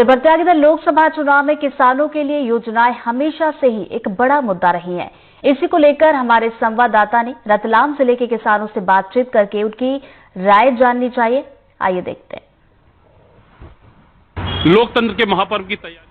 प्रत्यागत लोकसभा चुनाव में किसानों के लिए योजनाएं हमेशा से ही एक बड़ा मुद्दा रही हैं। इसी को लेकर हमारे संवाददाता ने रतलाम जिले के किसानों से बातचीत करके उनकी राय जाननी चाहिए। आइए देखते हैं। लोकतंत्र के महापर्व की तैयारी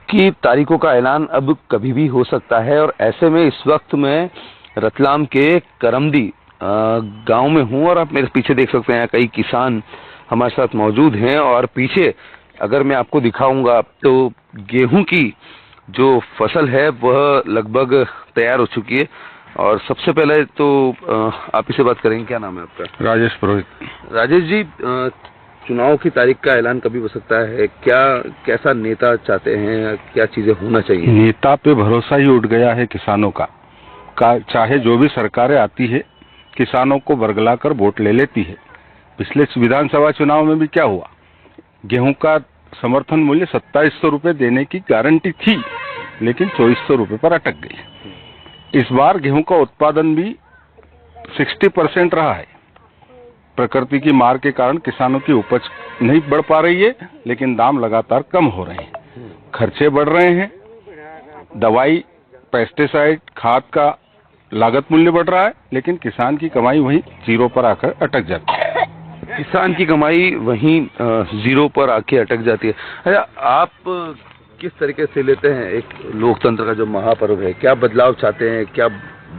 की तारीखों का ऐलान अब कभी भी हो सकता है और ऐसे में इस वक्त मैं रतलाम के करमदी गांव में हूं और आप मेरे पीछे देख सकते हैं कई किसान हमारे साथ मौजूद हैं और पीछे अगर मैं आपको दिखाऊंगा तो गेहूं की जो फसल है वह लगभग तैयार हो चुकी है। और सबसे पहले तो आप इसे बात करेंगे, क्या नाम है आपका? राजेश पुरोहित। राजेश जी, चुनाव की तारीख का ऐलान कभी हो सकता है, क्या कैसा नेता चाहते हैं, क्या चीजें होना चाहिए? नेता पे भरोसा ही उठ गया है किसानों का चाहे जो भी सरकारें आती है किसानों को बरगलाकर वोट ले लेती है। पिछले विधानसभा चुनाव में भी क्या हुआ, गेहूं का समर्थन मूल्य 2700 रुपए देने की गारंटी थी लेकिन 2400 रुपए पर अटक गई। इस बार गेहूं का उत्पादन भी 60% रहा है। प्रकृति की मार के कारण किसानों की उपज नहीं बढ़ पा रही है लेकिन दाम लगातार कम हो रहे हैं, खर्चे बढ़ रहे हैं, दवाई पेस्टिसाइड खाद का लागत मूल्य बढ़ रहा है लेकिन किसान की कमाई वहीं जीरो पर आकर अटक जाती है। किसान की कमाई वहीं जीरो पर आके अटक जाती है। अच्छा, आप किस तरीके से लेते हैं एक लोकतंत्र का जो महापर्व है, क्या बदलाव चाहते हैं, क्या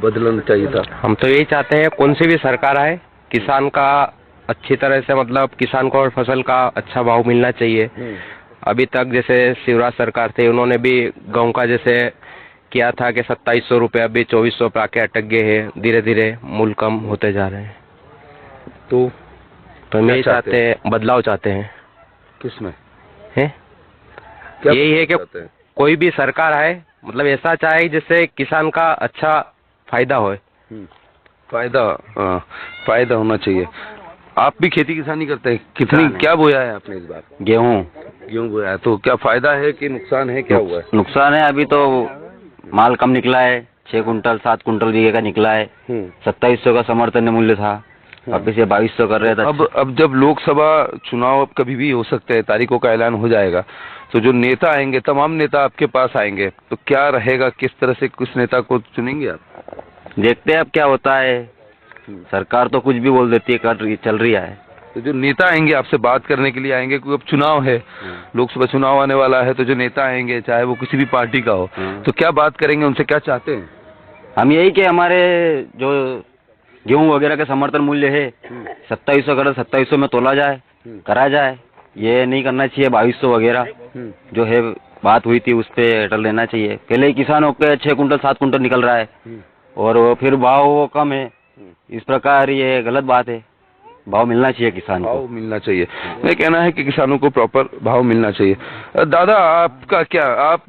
बदलना चाहिए था? हम तो यही चाहते हैं कौन सी भी सरकार आए किसान का अच्छी तरह से मतलब किसान को फसल का अच्छा भाव मिलना चाहिए। अभी तक जैसे शिवराज सरकार थे उन्होंने भी गेहूं का जैसे किया था कि 2700 रुपये, अभी 2400 पे आके अटक गए हैं, धीरे धीरे मूल्य कम होते जा रहे हैं। तो हम यही चाहते हैं, बदलाव चाहते हैं। किसमें है यही है कि कोई भी सरकार आए मतलब ऐसा चाहे जिससे किसान का अच्छा फायदा हो। फायदा होना चाहिए। आप भी खेती किसानी करते हैं, कितनी क्या बोया है आपने इस बार? गेहूं बोया है, तो क्या फायदा है कि नुकसान है, क्या हुआ है? नुकसान है, अभी तो माल कम निकला है, 6 कुंटल 7 कुंटल बीघे का निकला है। 2700 का समर्थन मूल्य था, वापिस ये 2200 कर रहे थे। अब जब लोकसभा चुनाव अब कभी भी हो सकते हैं, तारीखों का ऐलान हो जाएगा तो जो नेता आएंगे, तमाम नेता आपके पास आएंगे, तो क्या रहेगा, किस तरह से किस नेता को चुनेंगे आप? देखते हैं अब क्या होता है। सरकार तो कुछ भी बोल देती है, चल रही है। तो जो नेता आएंगे आपसे बात करने के लिए आएंगे, क्योंकि अब चुनाव है, लोकसभा चुनाव आने वाला है, तो जो नेता आएंगे चाहे वो किसी भी पार्टी का हो, तो क्या बात करेंगे, उनसे क्या चाहते हैं? हम यही कि हमारे जो गेहूं वगैरह का समर्थन मूल्य है 2700 कर 2700 में तोला जाए, करा जाए। ये नहीं करना चाहिए 2200 वगैरह जो है बात हुई थी उस पर अटल रहना चाहिए। पहले ही किसानों के 6 कुंटल 7 कुंटल निकल रहा है और फिर भाव वो कम है, इस प्रकार ये गलत बात है। भाव मिलना चाहिए किसान को, भाव मिलना चाहिए। मेरा कहना है कि किसानों को प्रॉपर भाव मिलना चाहिए। दादा, आपका क्या, आप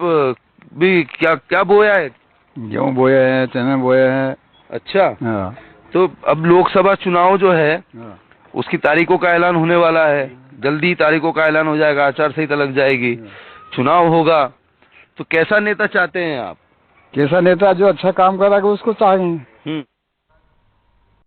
भी क्या बोया है? गेहूं बोया है, चना बोया है। अच्छा, हाँ। तो अब लोकसभा चुनाव जो है उसकी तारीखों का ऐलान होने वाला है, जल्दी तारीखों का ऐलान हो जाएगा, आचार संहिता लग जाएगी, चुनाव होगा, तो कैसा नेता चाहते हैं आप? कैसा नेता जो अच्छा काम करेगा उसको चाहेंगे।